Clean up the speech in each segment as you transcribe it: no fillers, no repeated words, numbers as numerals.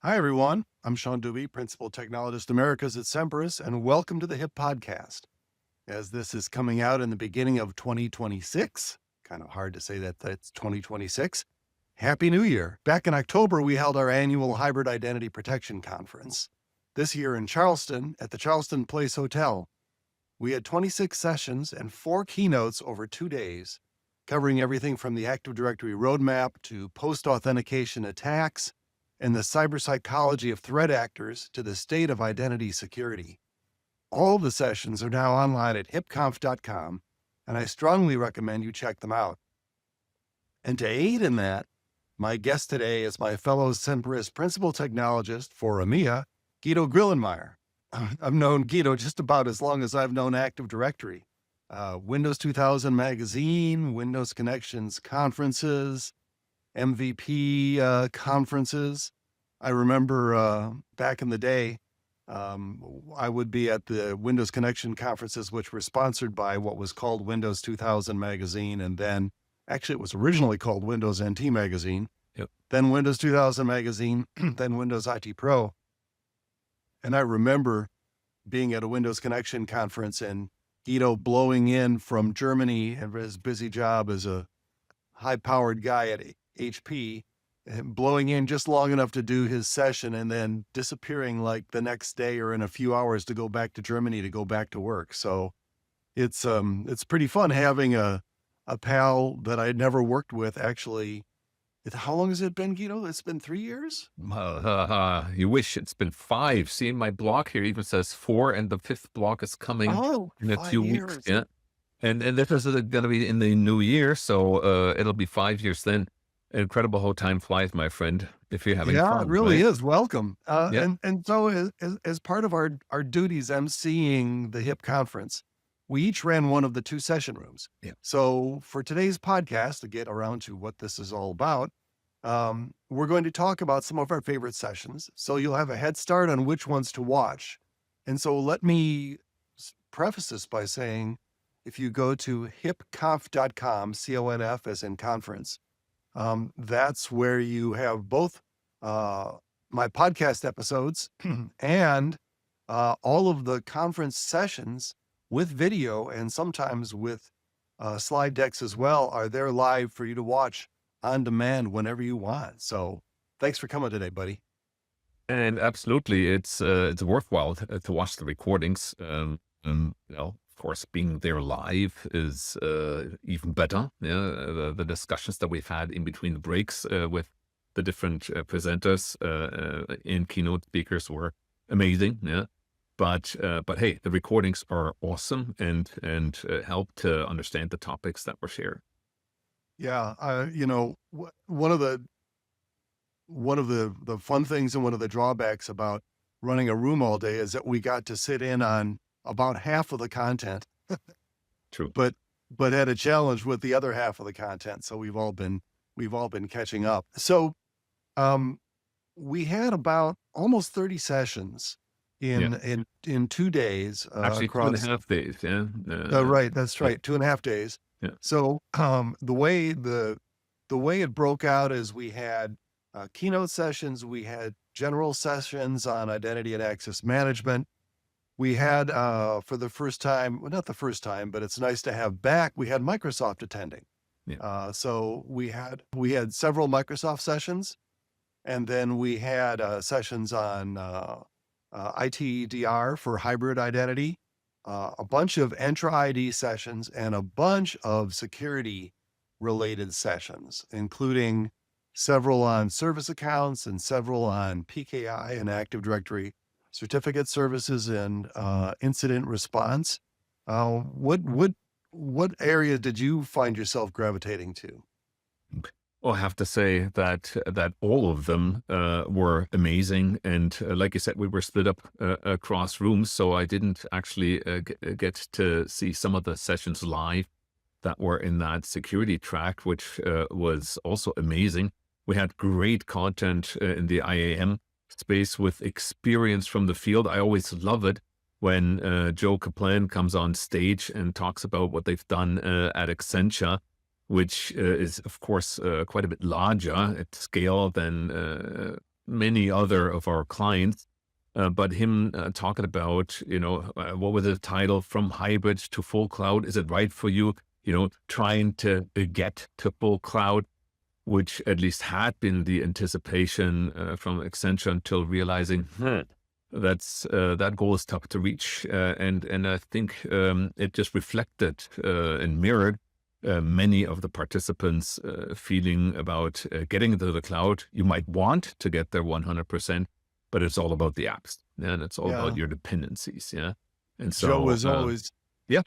Hi, everyone. I'm Sean Deuby, Principal Technologist Americas at Semperis, and welcome to the HIP Podcast. As this is coming out in the beginning of 2026, kind of hard to say that that's 2026. Happy New Year. Back in October, we held our annual Hybrid Identity Protection Conference. This year in Charleston at the Charleston Place Hotel. We had 26 sessions and 4 keynotes over 2 days, covering everything from the Active Directory roadmap to post-authentication attacks and the cyber psychology of threat actors to the state of identity security. All of the sessions are now online at hipconf.com, and I strongly recommend you check them out. And to aid in that, my guest today is my fellow Semperis Principal Technologist for EMEA, Guido Grillenmeier. I've known Guido just about as long as I've known Active Directory. Windows 2000 Magazine, Windows Connections conferences, MVP conferences. I remember back in the day, I would be at the Windows Connection conferences, which were sponsored by what was called Windows 2000 Magazine. And then actually it was originally called Windows NT Magazine, Yep. then Windows 2000 Magazine, then Windows IT Pro. And I remember being at a Windows Connection conference and Guido blowing in from Germany and his busy job as a high-powered guy at HP, and blowing in just long enough to do his session and then disappearing like the next day or in a few hours to go back to Germany to go back to work. So it's pretty fun having a pal that I never worked with actually. How long has it been, Guido? It's been 3 years? You wish it's been 5. See, my blog here even says 4, and the 5th blog is coming Oh, in a 5 few years. weeks. Yeah, and this is going to be in the new year, so it'll be 5 years then. Incredible how time flies, my friend. If you're having Yeah, fun, it really right? is. Welcome. Yeah, And so as part of our duties emceeing the HIP conference, we each ran one of the 2 session rooms. yeah. So for today's podcast, to get around to what this is all about, we're going to talk about some of our favorite sessions. So you'll have a head start on which ones to watch. And so let me preface this by saying, if you go to hipconf.com, CONF as in conference, that's where you have both my podcast episodes and all of the conference sessions with video and sometimes with slide decks as well are there live for you to watch on demand whenever you want. So thanks for coming today, buddy. And absolutely, it's worthwhile to watch the recordings. Of course, being there live is even better. Yeah, the discussions that we've had in between the breaks with the different presenters and keynote speakers were amazing. Yeah, but hey, the recordings are awesome and help to understand the topics that were shared. Yeah, one of the fun things and one of the drawbacks about running a room all day is that we got to sit in on about half of the content, True. but had a challenge with the other half of the content. So we've all been catching up. So we had about almost 30 sessions in 2 days Actually, across 2.5 days. Yeah. right. That's right. 2.5 days. Yeah. So the way it broke out is we had keynote sessions, we had general sessions on identity and access management. We had for the first time, well, not the first time, but it's nice to have back. We had Microsoft attending. Yeah. So we had several Microsoft sessions, and then we had sessions on ITDR for hybrid identity, a bunch of Entra ID sessions, and a bunch of security related sessions, including several on service accounts and several on PKI and Active Directory certificate services and incident response. What area did you find yourself gravitating to? Well, I have to say that all of them were amazing, and like you said, we were split up across rooms, so I didn't actually get to see some of the sessions live that were in that security track, which was also amazing. We had great content in the IAM space with experience from the field. I always love it when Joe Kaplan comes on stage and talks about what they've done at Accenture, which is, of course, quite a bit larger at scale than many other of our clients. But him talking about, what was the title, from hybrid to full cloud? Is it right for you? Trying to get to full cloud, which at least had been the anticipation from Accenture, until realizing that goal is tough to reach. And I think it just reflected and mirrored many of the participants feeling about getting into the cloud. You might want to get there 100%, but it's all about the apps, and it's all about your dependencies. Yeah. And so Joe is always yeah,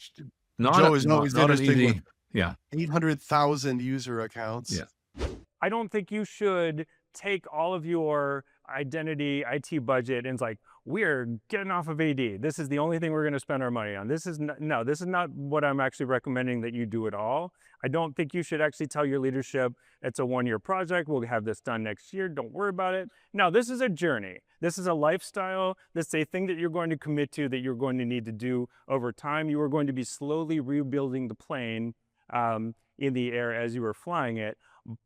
Joe is always not an interesting easy, with yeah, 800,000 user accounts. yeah. I don't think you should take all of your identity IT budget and it's like, we're getting off of AD. This is the only thing we're going to spend our money on. This is not what I'm actually recommending that you do at all. I don't think you should actually tell your leadership it's a one-year project. We'll have this done next year. Don't worry about it. No, this is a journey. This is a lifestyle. This is a thing that you're going to commit to, that you're going to need to do over time. You are going to be slowly rebuilding the plane in the air as you are flying it.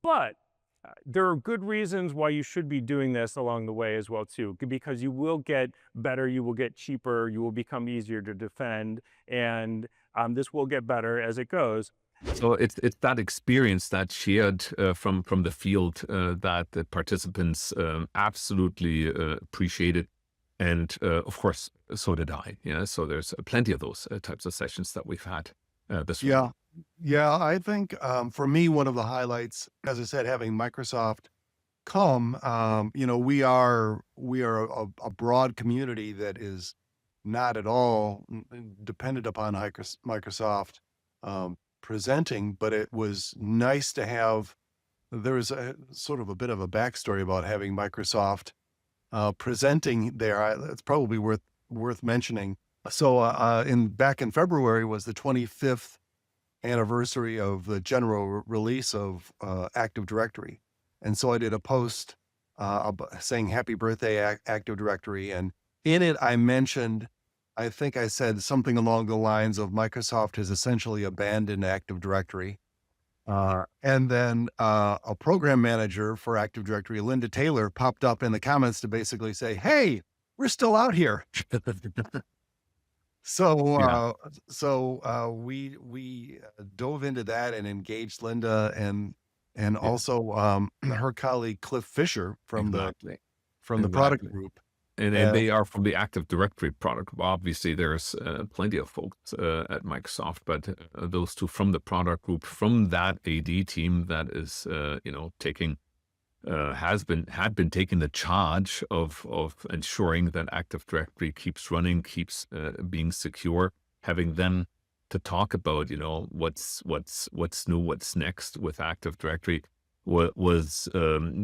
But there are good reasons why you should be doing this along the way as well too, because you will get better, you will get cheaper, you will become easier to defend, and this will get better as it goes. So it's that experience that shared from the field that the participants absolutely appreciated, and of course so did I. Yeah, so there's plenty of those types of sessions that we've had this week. Yeah, I think for me, one of the highlights, as I said, having Microsoft come, we are a broad community that is not at all dependent upon Microsoft presenting, but it was nice to have. There was a sort of a bit of a backstory about having Microsoft presenting there. It's probably worth mentioning. So back in February was the 25th anniversary of the general release of Active Directory. And so I did a post saying happy birthday, Active Directory. And in it, I think I said something along the lines of Microsoft has essentially abandoned Active Directory. And then a program manager for Active Directory, Linda Taylor, popped up in the comments to basically say, hey, we're still out here. So we dove into that and engaged Linda and also her colleague Cliff Fisher from the product group. And they are from the Active Directory product. Obviously, there's plenty of folks at Microsoft, but those two from the product group, from that AD team that is, taking had been taking the charge of ensuring that Active Directory keeps running, keeps being secure, having them to talk about, what's new, what's next with Active Directory was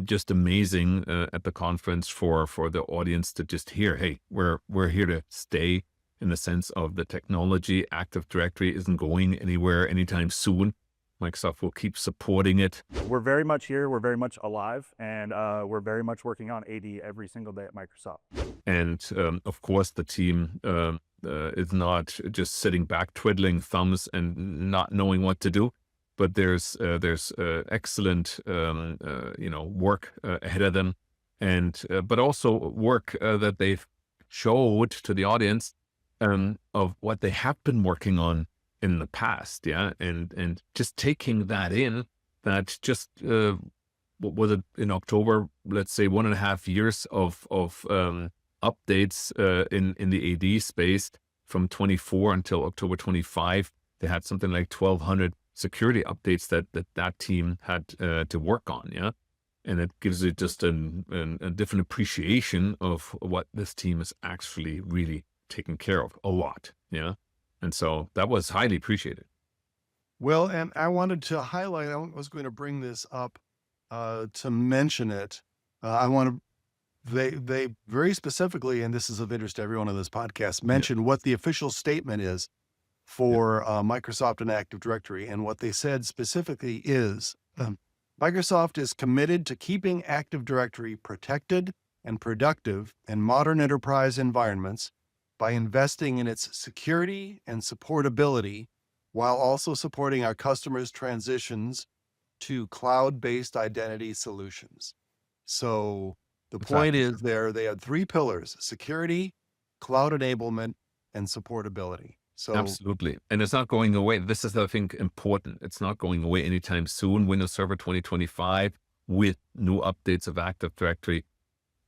just amazing at the conference for the audience to just hear, hey, we're here to stay, in the sense of the technology. Active Directory isn't going anywhere anytime soon. Microsoft will keep supporting it. We're very much here. We're very much alive, and we're very much working on AD every single day at Microsoft. And of course, the team is not just sitting back, twiddling thumbs, and not knowing what to do. But there's excellent work ahead of them, and but also work that they've showed to the audience of what they have been working on in the past, and just taking that in. That just what was it, in October? Let's say 1.5 years of updates in the AD space from 24 until October 25. They had something like 1,200 security updates that team had to work on, and it gives it just a different appreciation of what this team is actually really taking care of a lot, and so that was highly appreciated. Well, and I wanted to highlight, I was going to bring this up to mention it. They very specifically, and this is of interest to everyone on this podcast, mentioned what the official statement is for Microsoft and Active Directory. And what they said specifically is Microsoft is committed to keeping Active Directory protected and productive in modern enterprise environments by investing in its security and supportability, while also supporting our customers' transitions to cloud-based identity solutions. So The point is they had 3 pillars: security, cloud enablement, and supportability. So Absolutely. And it's not going away. This is, I think, important. It's not going away anytime soon. Windows Server 2025 with new updates of Active Directory,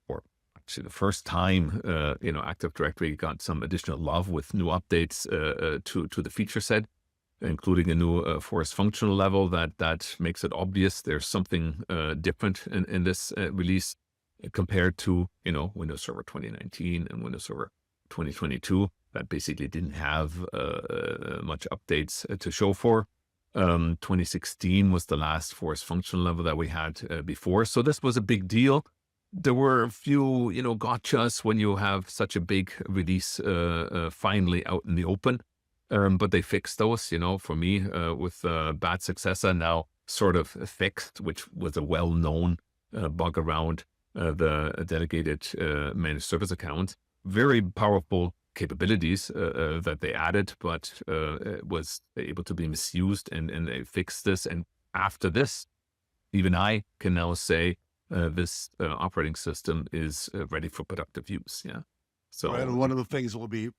or actually the first time, Active Directory got some additional love with new updates to the feature set, including a new forest functional level that makes it obvious there's something different in this release compared to, Windows Server 2019 and Windows Server 2022 that basically didn't have much updates to show for. 2016 was the last forest functional level that we had before. So this was a big deal. There were a few, gotchas when you have such a big release finally out in the open. But they fixed those, for me, with Bad Successor now sort of fixed, which was a well-known bug around the delegated managed service account. Very powerful capabilities that they added, but it was able to be misused, and they fixed this. And after this, even I can now say this operating system is ready for productive use. Yeah. So right, and one of the things will be,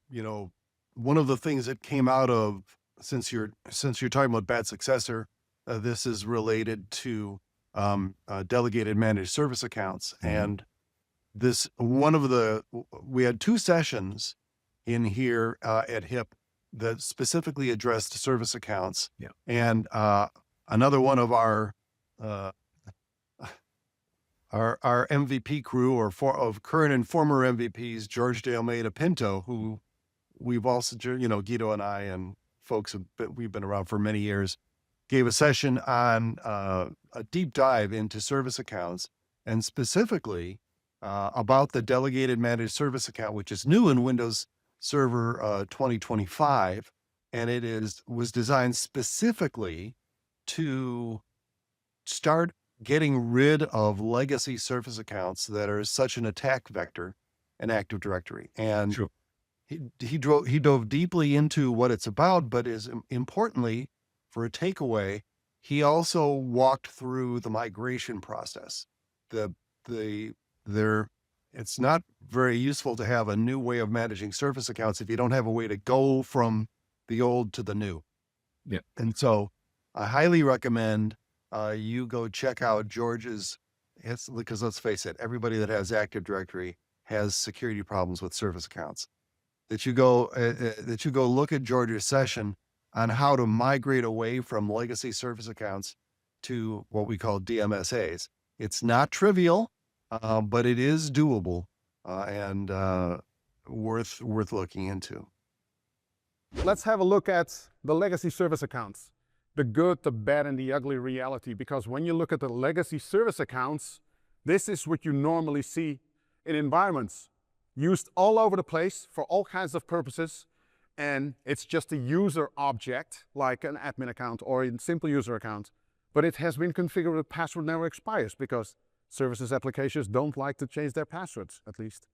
one of the things that came out of, since you're talking about Bad Successor, this is related to delegated managed service accounts. And this, we had 2 sessions in here at HIP that specifically addressed service accounts. Yeah. And another one of our MVP crew, of current and former MVPs, George de Almeida Pinto, who we've also, Guido and I and folks we've been around for many years, gave a session on a deep dive into service accounts, and specifically about the delegated managed service account, which is new in Windows Server 2025, and was designed specifically to start getting rid of legacy service accounts that are such an attack vector in Active Directory. And Sure. he dove deeply into what it's about, but importantly, for a takeaway, he also walked through the migration process. It's not very useful to have a new way of managing service accounts if you don't have a way to go from the old to the new. Yeah. And so I highly recommend you go check out George's, because let's face it, everybody that has Active Directory has security problems with service accounts. That you go look at George's session on how to migrate away from legacy service accounts to what we call DMSAs. It's not trivial, but it is doable and worth looking into. Let's have a look at the legacy service accounts, the good, the bad, and the ugly reality. Because when you look at the legacy service accounts, this is what you normally see in environments used all over the place for all kinds of purposes. And it's just a user object, like an admin account or a simple user account. But it has been configured with password never expires, because services applications don't like to change their passwords, at least,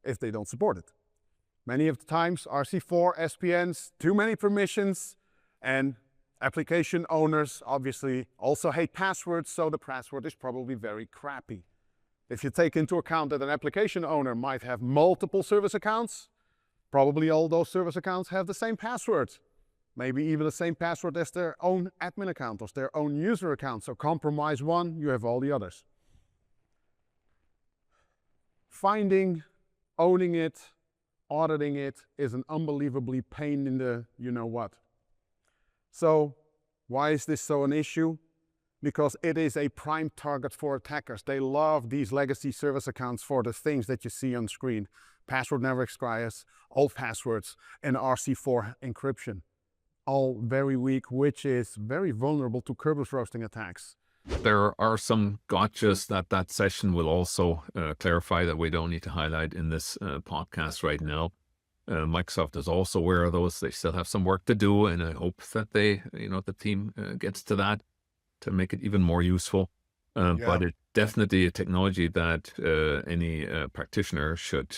if they don't support it. Many of the times, RC4, SPNs, too many permissions, and application owners obviously also hate passwords, so the password is probably very crappy. If you take into account that an application owner might have multiple service accounts, probably all those service accounts have the same password. Maybe even the same password as their own admin account or their own user account. So compromise one, you have all the others. Finding, owning it, auditing it is an unbelievably pain in the you-know-what. So why is this so an issue? Because it is a prime target for attackers. They love these legacy service accounts for the things that you see on screen. Password never expires, old passwords, and RC4 encryption. All very weak, which is very vulnerable to Kerberos roasting attacks. There are some gotchas that session will also clarify that we don't need to highlight in this podcast right now. Microsoft is also aware of those. They still have some work to do, and I hope that the team gets to that to make it even more useful. But it's definitely a technology that any practitioner should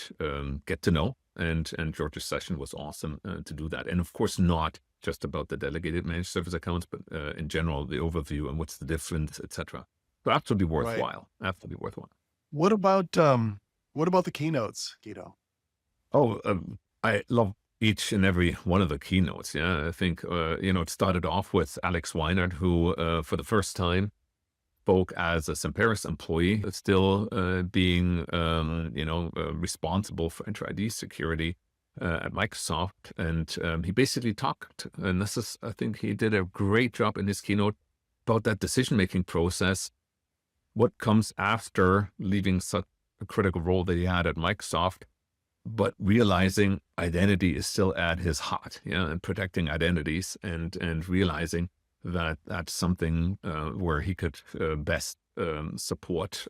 get to know. And George's session was awesome to do that. And of course, not just about the delegated managed service accounts, but in general, the overview and what's the difference, etc. So absolutely worthwhile. Absolutely worthwhile. What about the keynotes, Guido? Oh, I love each and every one of the keynotes. Yeah, I think it started off with Alex Weinert, who for the first time spoke as a Semperis employee, still being responsible for intra-ID security at Microsoft, and he basically talked, and I think he did a great job in his keynote about that decision-making process. What comes after leaving such a critical role that he had at Microsoft, but realizing identity is still at his heart, and protecting identities, and realizing that that's something where he could best support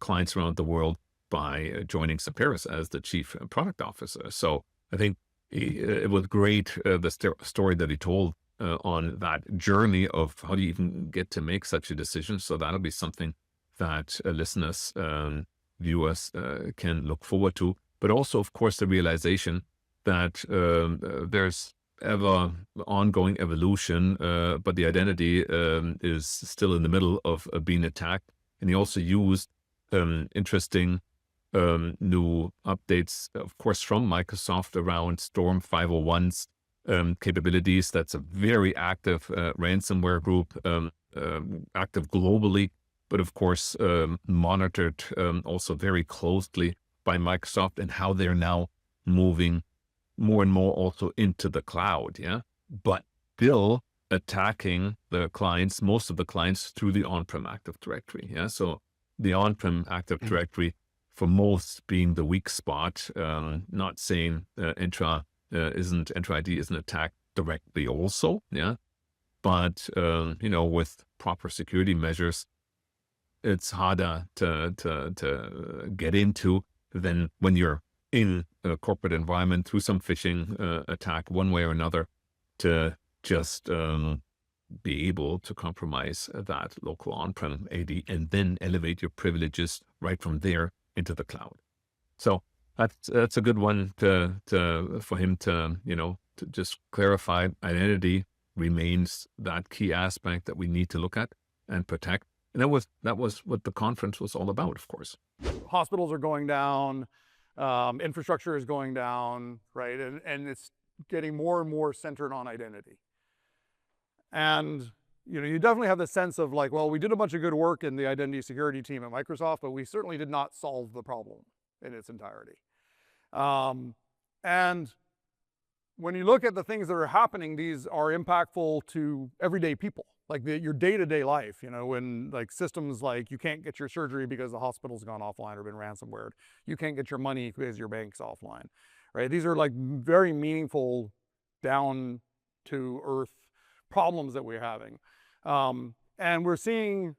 clients around the world by joining Semperis as the chief product officer. So I think it was great, the story that he told on that journey of how do you even get to make such a decision. So that'll be something that listeners, viewers can look forward to. But also, of course, the realization that there's ever ongoing evolution, but the identity is still in the middle of being attacked. And he also used interesting new updates, of course, from Microsoft around Storm 501's capabilities. That's a very active ransomware group, active globally, but of course monitored also very closely by Microsoft, and how they're now moving more and more also into the cloud, but still attacking the clients, most of the clients, through the on-prem Active Directory, So the on-prem Active Directory for most being the weak spot, not saying Entra ID isn't attacked directly also, but with proper security measures, it's harder to get into than when you're in a corporate environment through some phishing attack one way or another, to just be able to compromise that local on-prem AD and then elevate your privileges right from there into the cloud. So that's a good one for him to just clarify. Identity remains that key aspect that we need to look at and protect. And that was what the conference was all about, of course. Hospitals are going down, infrastructure is going down, right? And it's getting more and more centered on identity. And you definitely have the sense of like, well, we did a bunch of good work in the identity security team at Microsoft, but we certainly did not solve the problem in its entirety. And when you look at the things that are happening, these are impactful to everyday people, like your day-to-day life, when like systems like you can't get your surgery because the hospital's gone offline or been ransomwared. You can't get your money because your bank's offline, right? These are like very meaningful, down to earth problems that we're having. And we're seeing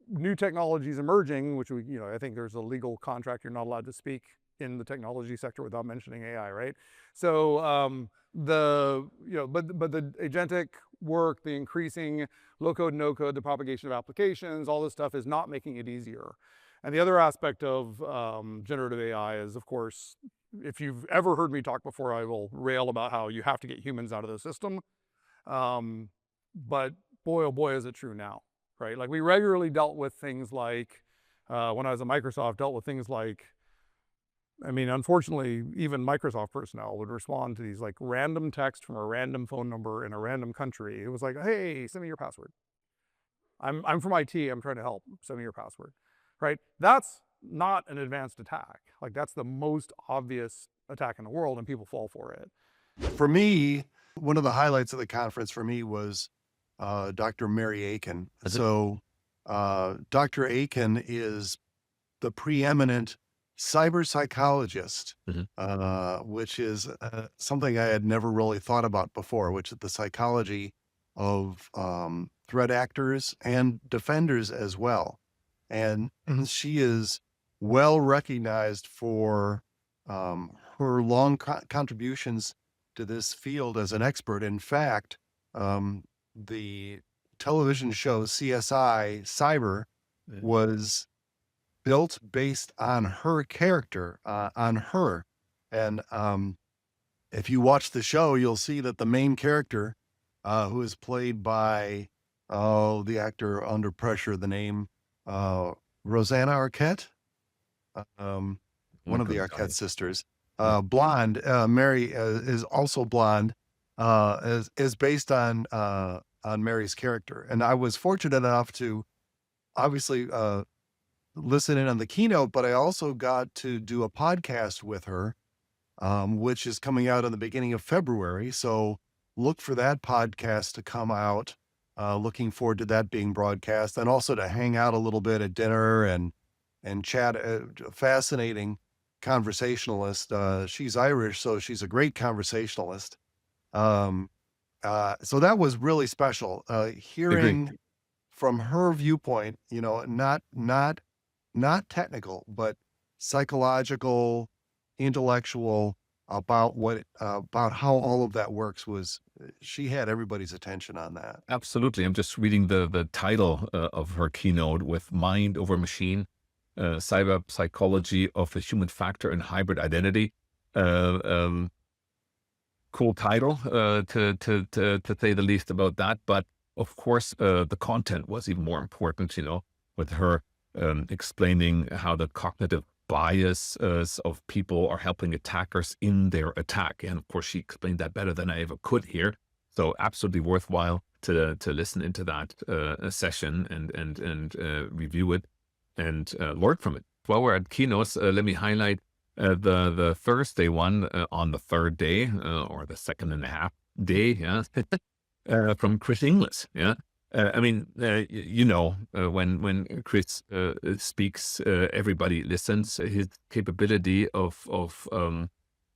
new technologies emerging, which I think there's a legal contract. You're not allowed to speak in the technology sector without mentioning AI, right? So but the agentic work, the increasing low-code, no-code, the propagation of applications, all this stuff is not making it easier. And the other aspect of generative AI is, of course, if you've ever heard me talk before, I will rail about how you have to get humans out of the system. But boy, oh boy, is it true now, right? Like we regularly dealt with things like, when I was at Microsoft, dealt with things like, unfortunately, even Microsoft personnel would respond to these like random text from a random phone number in a random country. It was like, hey, send me your password. I'm from IT, I'm trying to help, send me your password, right? That's not an advanced attack. Like that's the most obvious attack in the world, and people fall for it. For me, one of the highlights of the conference for me was Dr. Mary Aiken. So Dr. Aiken is the preeminent cyber psychologist, which is something I had never really thought about before, which is the psychology of threat actors and defenders as well. And she is well recognized for her long contributions to this field as an expert. In fact, the television show CSI Cyber was built based on her character, on her. And if you watch the show, you'll see that the main character, who is played by, the actor under pressure, the name, Rosanna Arquette. one of the Good Arquette guy. sisters. Blonde, Mary is also blonde, is based on Mary's character. And I was fortunate enough to obviously listen in on the keynote, but I also got to do a podcast with her, which is coming out in the beginning of February. So look for that podcast to come out. Looking forward to that being broadcast, and also to hang out a little bit at dinner and chat. Fascinating conversationalist. She's Irish, so she's a great conversationalist. So that was really special. Agree. Hearing from her viewpoint, not technical, but psychological, intellectual, about how all of that works. She had everybody's attention on that. Absolutely. I'm just reading the title of her keynote, with Mind over Machine, Cyber Psychology of the Human Factor and Hybrid Identity. Cool title, to say the least about that. But of course, the content was even more important, with her explaining how the cognitive bias of people are helping attackers in their attack. And of course, she explained that better than I ever could here. So absolutely worthwhile to listen into that session and review it and learn from it. While we're at keynotes, let me highlight the Thursday one on the third day, or the second and a half day, yeah, from Chris Inglis. Yeah. When Chris speaks, everybody listens. His capability of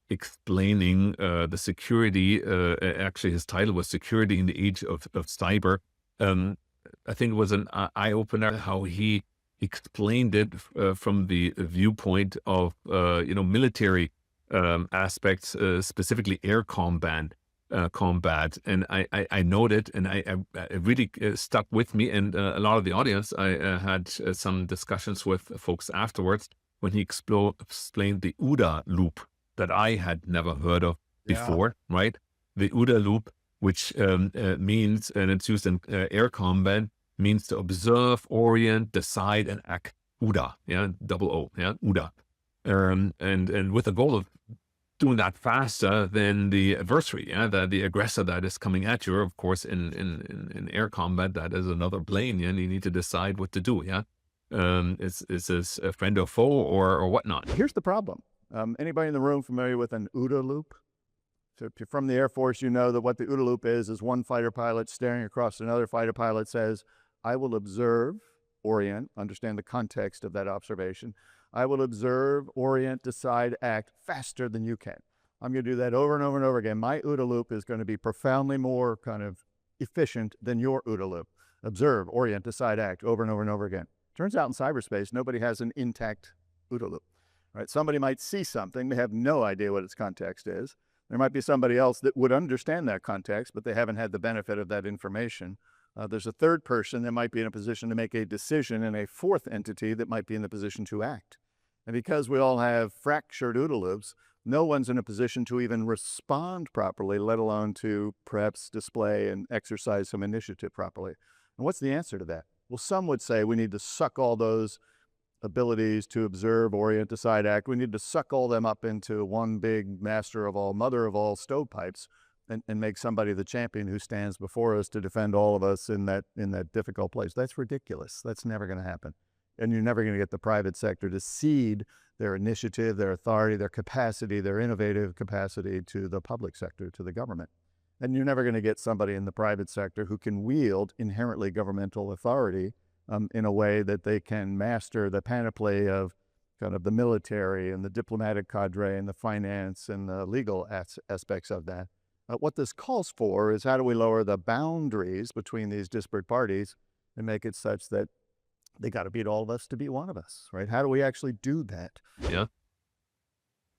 explaining the security, actually his title was Security in the Age of Cyber. I think it was an eye-opener how he explained it from the viewpoint of military aspects, specifically air combat. And I noted, and I really stuck with me, and a lot of the audience. I had some discussions with folks afterwards when he explained the OODA loop that I had never heard of before, right? The OODA loop, which means, and it's used in air combat, means to observe, orient, decide, and act. OODA, yeah, double O, yeah, OODA, and with the goal of doing that faster than the adversary, yeah, the aggressor that is coming at you. Of course, in air combat, that is another plane, yeah, and you need to decide what to do, yeah. Is this a friend or foe or whatnot? Here's the problem. Anybody in the room familiar with an OODA loop? So if you're from the Air Force, you know that what the OODA loop is one fighter pilot staring across another fighter pilot says, I will observe, orient, understand the context of that observation. I will observe, orient, decide, act faster than you can. I'm going to do that over and over and over again. My OODA loop is going to be profoundly more kind of efficient than your OODA loop. Observe, orient, decide, act over and over and over again. Turns out in cyberspace, nobody has an intact OODA loop. Right? Somebody might see something, they have no idea what its context is. There might be somebody else that would understand that context, but they haven't had the benefit of that information. There's a third person that might be in a position to make a decision, and a fourth entity that might be in the position to act. And because we all have fractured OODA loops, no one's in a position to even respond properly, let alone to perhaps display and exercise some initiative properly. And what's the answer to that? Well, some would say we need to suck all those abilities to observe, orient, decide, act. We need to suck all them up into one big master of all, mother of all stovepipes, and make somebody the champion who stands before us to defend all of us in that difficult place. That's ridiculous. That's never going to happen. And you're never going to get the private sector to cede their initiative, their authority, their capacity, their innovative capacity to the public sector, to the government. And you're never going to get somebody in the private sector who can wield inherently governmental authority in a way that they can master the panoply of kind of the military and the diplomatic cadre and the finance and the legal aspects of that. What this calls for is how do we lower the boundaries between these disparate parties and make it such that they got to beat all of us to beat one of us, right? How do we actually do that? Yeah.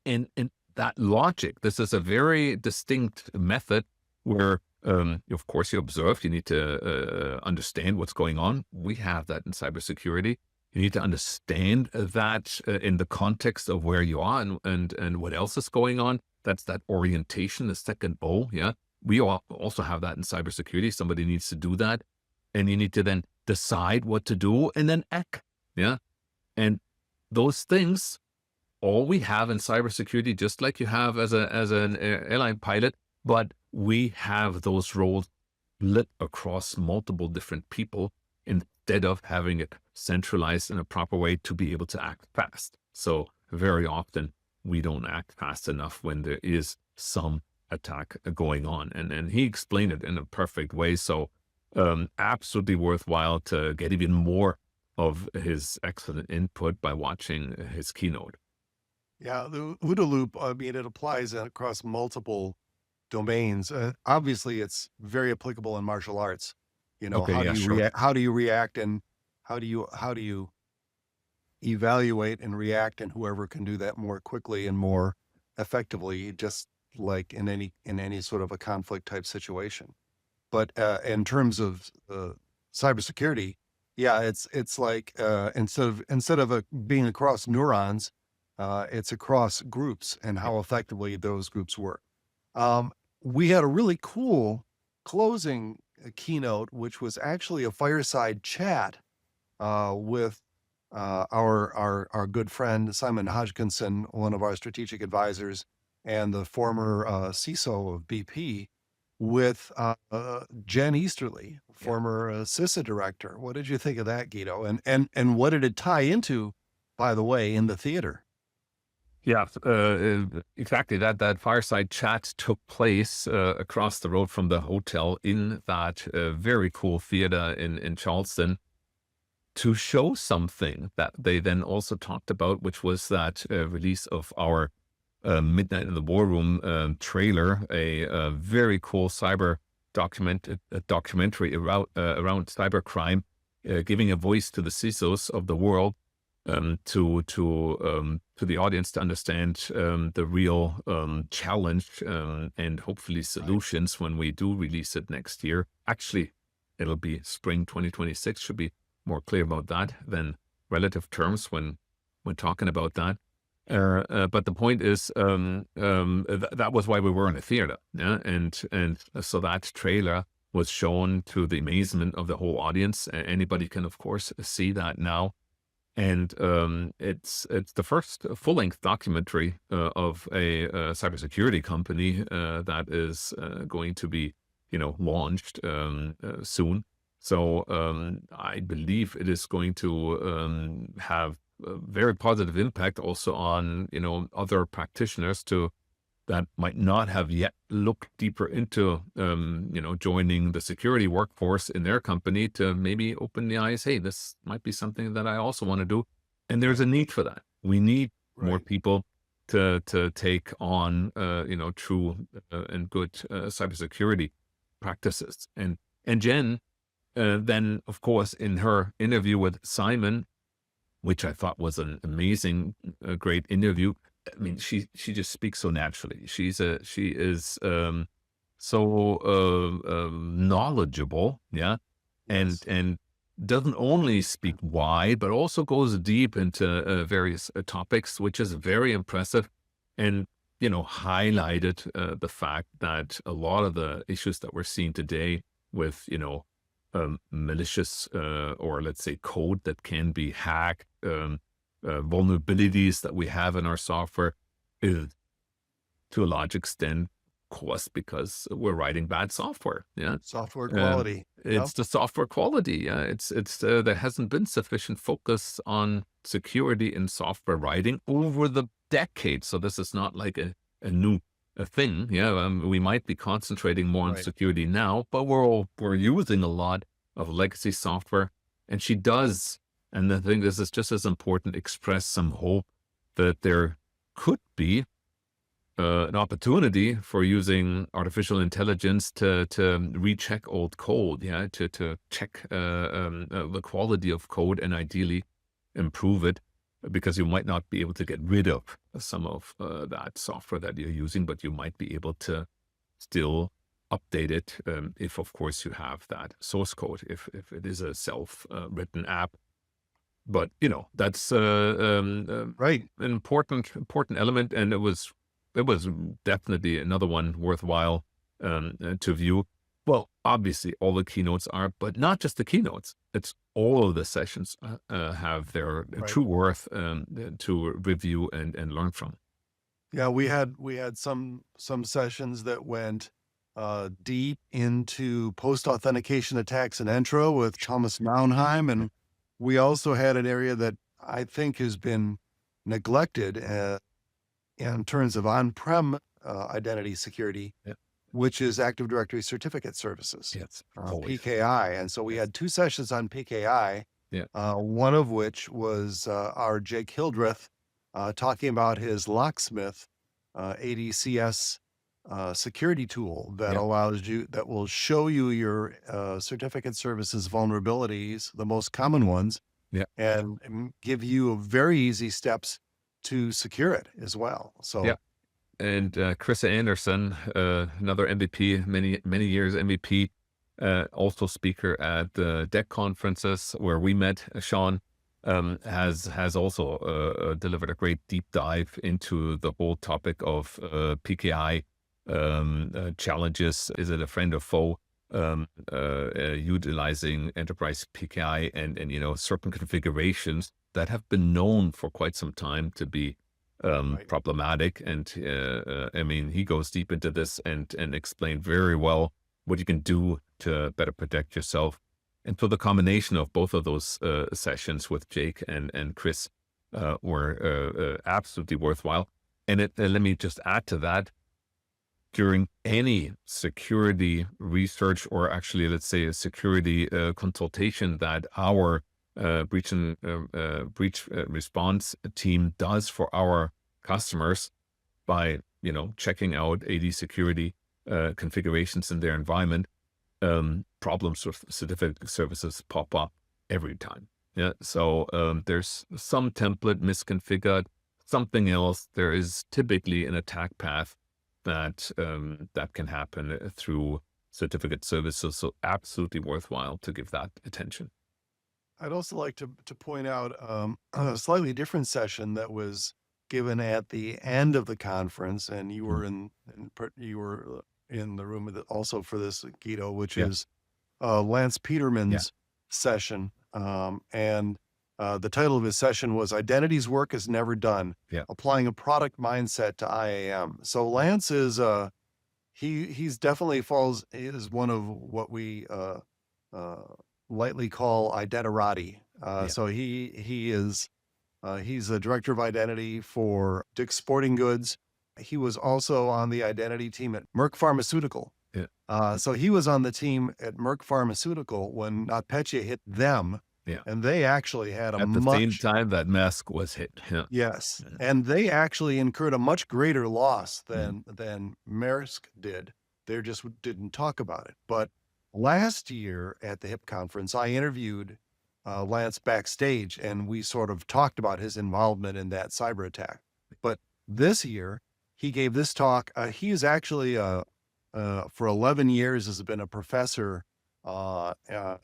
And that logic, this is a very distinct method where, of course, you observe, you need to understand what's going on. We have that in cybersecurity. You need to understand that in the context of where you are and what else is going on. That's that orientation, the second O, yeah. We also have that in cybersecurity. Somebody needs to do that. And you need to then decide what to do and then act, yeah. And those things, all we have in cybersecurity, just like you have as an airline pilot, but we have those roles lit across multiple different people instead of having it centralized in a proper way to be able to act fast. So very often we don't act fast enough when there is some attack going on. And he explained it in a perfect way. So absolutely worthwhile to get even more of his excellent input by watching his keynote. Yeah, the OODA loop, I mean, it applies across multiple domains. Obviously, it's very applicable in martial arts. You know, Okay, how yeah, do you sure. how do you react, and how do you evaluate and react, and whoever can do that more quickly and more effectively, just like in any sort of a conflict type situation. But in terms of cybersecurity, yeah, it's like instead of being across neurons, it's across groups and how effectively those groups work. We had a really cool closing keynote, which was actually a fireside chat with our good friend Simon Hodgkinson, one of our strategic advisors, and the former CISO of BP, with Jen Easterly, former CISA director. What did you think of that, Guido? And what did it tie into, by the way, in the theater? Yeah, exactly. That fireside chat took place across the road from the hotel in that very cool theater in Charleston, to show something that they then also talked about, which was that release of our Midnight in the War Room trailer, a very cool cyber documentary around cybercrime, giving a voice to the CISOs of the world, to the audience to understand the real challenge and hopefully solutions when we do release it next year. Actually, it'll be spring 2026. Should be more clear about that than relative terms when talking about that. But the point is, that was why we were in a theater, yeah? And so that trailer was shown to the amazement of the whole audience. Anybody can, of course, see that now. And it's the first full-length documentary of a cybersecurity company that is going to be, launched soon. So I believe it is going to have a very positive impact also on other practitioners that might not have yet looked deeper into joining the security workforce in their company, to maybe open the eyes. Hey, this might be something that I also want to do, and there's a need for that. We need more people to take on true and good cybersecurity practices. And Jen then, of course, in her interview with Simon, which I thought was an amazing, great interview. I mean, she just speaks so naturally. She is so knowledgeable, yeah, and doesn't only speak wide, but also goes deep into various topics, which is very impressive, and highlighted the fact that a lot of the issues that we're seeing today with malicious or let's say code that can be hacked, vulnerabilities that we have in our software, is to a large extent caused because we're writing bad software. Yeah, software quality. It's the software quality. Yeah, it's there hasn't been sufficient focus on security in software writing over the decades. So this is not like a new thing. Yeah, we might be concentrating more on security now, but we're using a lot of legacy software. And she does, and I think this is just as important, express some hope that there could be an opportunity for using artificial intelligence to recheck old code, to check the quality of code and ideally improve it, because you might not be able to get rid of some of that software that you're using, but you might be able to still update it if, of course, you have that source code, if it is a self-written app. But that's an important element, and it was definitely another one worthwhile to view. Well, obviously all the keynotes are, but not just the keynotes. It's all of the sessions have their true worth to review and learn from. Yeah, we had some sessions that went deep into post-authentication attacks and Entra with Thomas Naunheim, and we also had an area that I think has been neglected in terms of on-prem identity security, which is Active Directory Certificate Services, PKI. And so we had 2 sessions on PKI, one of which was our Jake Hildreth talking about his Locksmith ADCS security tool that allows you, that will show you your certificate services vulnerabilities, the most common ones, and give you very easy steps to secure it as well. So and Chris Anderson, another MVP, many years MVP, also speaker at the DEC conferences where we met, Sean, has also delivered a great deep dive into the whole topic of PKI challenges. Is it a friend or foe? Utilizing enterprise PKI and certain configurations that have been known for quite some time to be problematic. And I mean, he goes deep into this and explained very well what you can do to better protect yourself. And so the combination of both of those sessions with Jake and Chris were absolutely worthwhile. And let me just add to that, during any security research, or actually, let's say, a security consultation that our breach response team does for our customers by, checking out AD security configurations in their environment, problems with certificate services pop up every time. So there's some template misconfigured, something else. There is typically an attack path that can happen through certificate services. So absolutely worthwhile to give that attention. I'd also like to point out a slightly different session that was given at the end of the conference, and you were in the room also for this, Guido, which is Lance Peterman's session, and the title of his session was "Identity's Work is Never Done: Applying a Product Mindset to IAM." So Lance is he's definitely is one of what we lightly call identirati. So he's a director of identity for Dick's Sporting Goods. He was also on the identity team at Merck Pharmaceutical. So he was on the team at Merck Pharmaceutical when NotPetya hit them. And they actually had at the same time that mask was hit. Yes. And they actually incurred a much greater loss than Maersk did. They just didn't talk about it. But last year at the HIP conference, I interviewed Lance backstage, and we sort of talked about his involvement in that cyber attack. But this year, he gave this talk. He is actually, for 11 years, has been a professor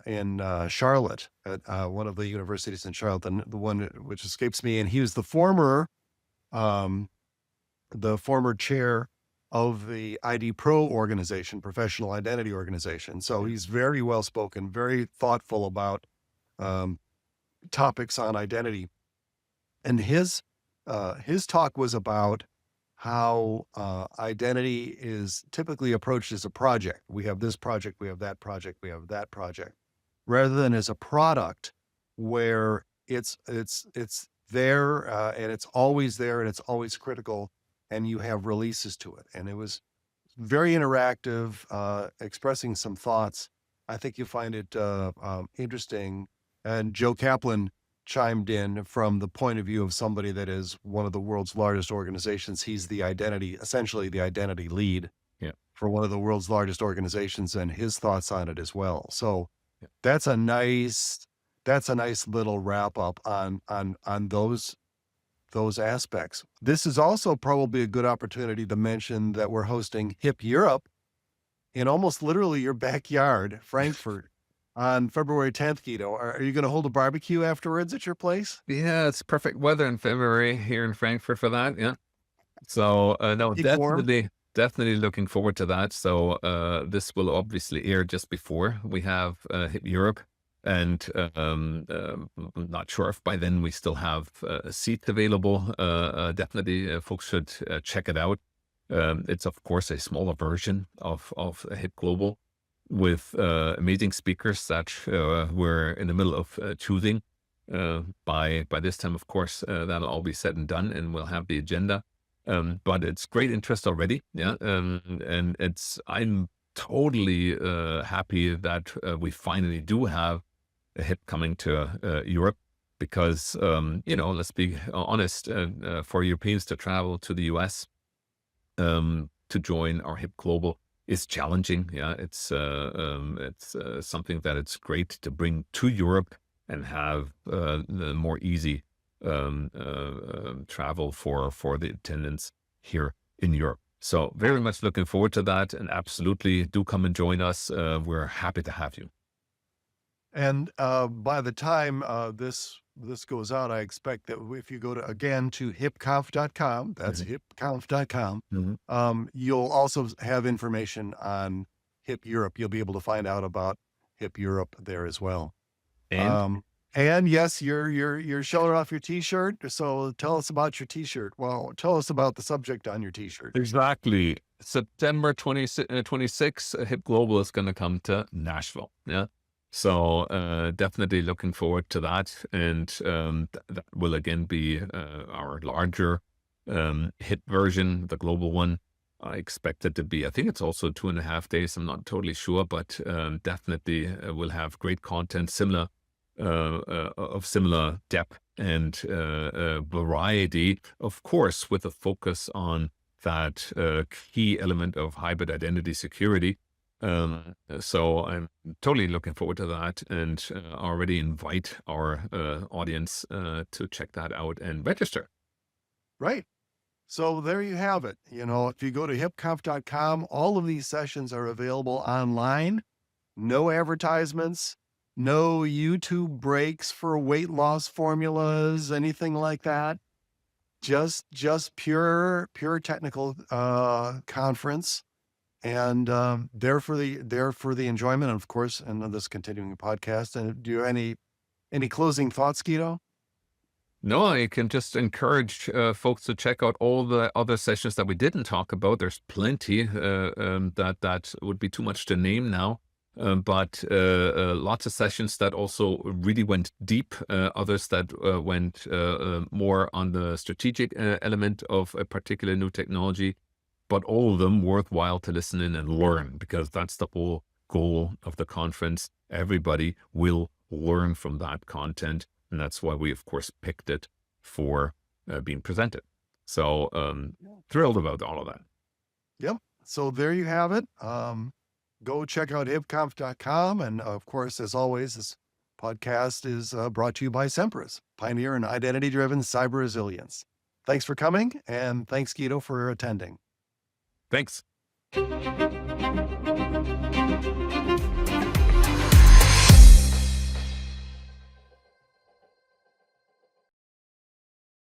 in Charlotte at one of the universities in Charlotte, the one which escapes me. And he was the former chair of the ID Pro organization, professional identity organization. So he's very well spoken, very thoughtful about topics on identity. And his talk was about how identity is typically approached as a project. We have this project, we have that project, we have that project, rather than as a product where it's there and it's always there and it's always critical, and you have releases to it. And it was very interactive, expressing some thoughts. I think you find it interesting. And Joe Kaplan chimed in from the point of view of somebody that is one of the world's largest organizations. He's essentially the identity lead for one of the world's largest organizations, and his thoughts on it as well. So that's a nice little wrap up on those aspects. This is also probably a good opportunity to mention that we're hosting HIP Europe in almost literally your backyard, Frankfurt, on February 10th, Guido. Are you going to hold a barbecue afterwards at your place? Yeah, it's perfect weather in February here in Frankfurt for that. Yeah. So no, definitely. definitely looking forward to that. So this will obviously air just before we have HIP Europe. And I'm not sure if by then we still have seats available. Definitely folks should check it out. It's, of course, a smaller version of HIP Global with amazing speakers that we're in the middle of choosing. By this time, of course, that'll all be said and done, and we'll have the agenda. But it's great interest already. Yeah. And I'm totally happy that we finally do have a HIP coming to Europe, because, let's be honest, for Europeans to travel to the US to join our HIP Global is challenging. Yeah, it's something that it's great to bring to Europe and have the more easy travel for the attendants here in Europe. So very much looking forward to that, and absolutely do come and join us. We're happy to have you. And by the time this goes out, I expect that if you go to hipconf.com, that's hipconf.com, you'll also have information on HIP Europe. You'll be able to find out about HIP Europe there as well. And yes, you're showing off your T-shirt. So tell us about your T-shirt. Well, tell us about the subject on your T-shirt. Exactly. September 26, HIP Global is going to come to Nashville. Yeah. So definitely looking forward to that. And that will again be our larger HIP version, the global one. I expect it to be, I think it's also 2.5 days. I'm not totally sure, but definitely we'll have great content, similar depth and variety, of course, with a focus on that key element of hybrid identity security. So I'm totally looking forward to that, and already invite our audience to check that out and register. Right. So there you have it. If you go to hipconf.com, all of these sessions are available online. No advertisements, no YouTube breaks for weight loss formulas, anything like that. Just pure technical conference. And there for the enjoyment, of course, and this continuing podcast. And do you have any closing thoughts, Guido? No, I can just encourage folks to check out all the other sessions that we didn't talk about. There's plenty that would be too much to name now, but lots of sessions that also really went deep, others that went more on the strategic element of a particular new technology. But all of them worthwhile to listen in and learn, because that's the whole goal of the conference. Everybody will learn from that content. And that's why we, of course, picked it for being presented. So thrilled about all of that. Yep. So there you have it. Go check out hipconf.com. And of course, as always, this podcast is brought to you by Semperis, pioneer in identity-driven cyber resilience. Thanks for coming. And thanks, Guido, for attending. Thanks.